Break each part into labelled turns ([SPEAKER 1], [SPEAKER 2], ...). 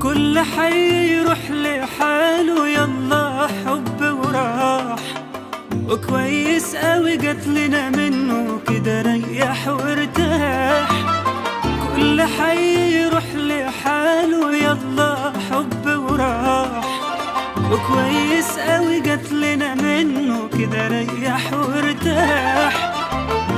[SPEAKER 1] كل حي يروح لحاله، يلا حب وراح، وكويس قوي جاتلنا منه كده ريح وارتاح. كل حي يروح لحاله، يلا حب وراح، وكويس قوي جاتلنا منه كده ريح وارتاح.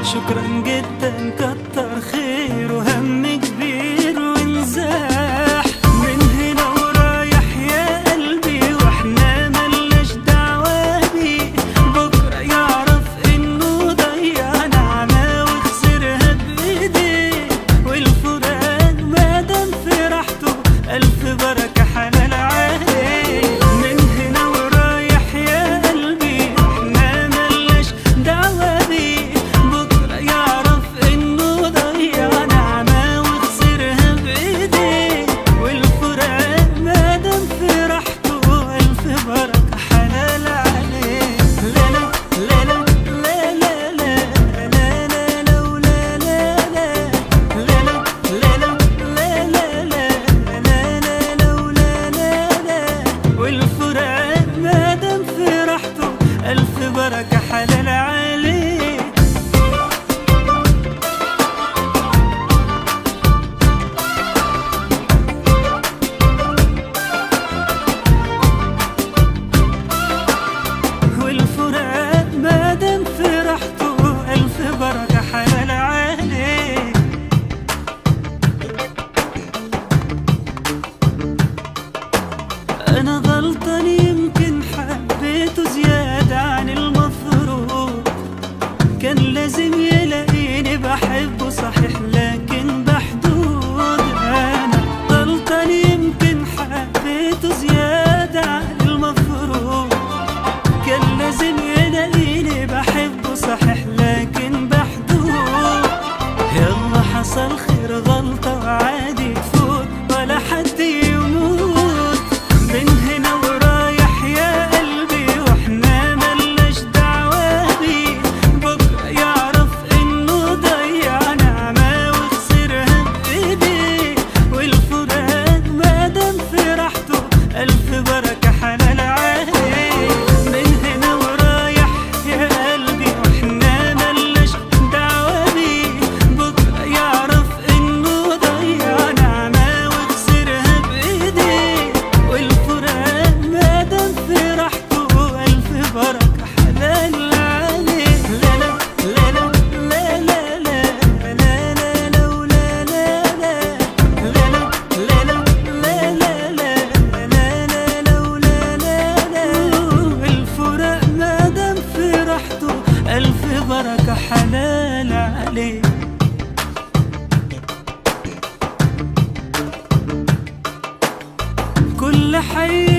[SPEAKER 1] شكرا جدا كتر خير وهم كبير ونزاح. من هنا ورايح يا قلبي واحنا ملناش دعوة بيه، بكرة يعرف انه ضيع نعمة وخسرها بايديه. والفراق مادام في راحته ألف بركة حلال عليه. من هنا ورايح يا قلبي واحنا ملناش دعوة بيه، بكرة يعرف انه ضيع نعمة وخسرها بايديه. والفراق مادام في راحته ألف بركة حلال عليه. لا لا لا لا لا لا لا لا لا لا لا. والفراق مادام في راحته ألف بركة حلال عليه. والفراق مادام في راحته ألف بركة حلال عليه. أنا غلطان يمكن حبيته زيادة عن المفروض، كان لازم يلاقيني بحبه صحيح لكن بحدود. أنا غلطان يمكن حبيته زيادة عن المفروض، كان لازم يلاقيني بحبه صحيح لكن بحدود. يلا حصل خير غلطة وعادي تفوت ولا حد يموت. من هنا ورايح يا قلبي واحنا ملناش دعوة بيه، بكرة يعرف انه ضيع نعمة وخسرها بايديه. والفراق مادام في راحته ألف بركة حلال عليه. من هنا ورايح يا قلبي واحنا ملناش دعوة بيه، بكرة يعرف انه ضيع نعمة وخسرها بايديه. والفراق مادام في راحته ألف بركة حلال عليه. لا لا لا لا لا لا لا لا لا لا. الفراق مادام في راحته ألف بركة حلال عليه. كل حي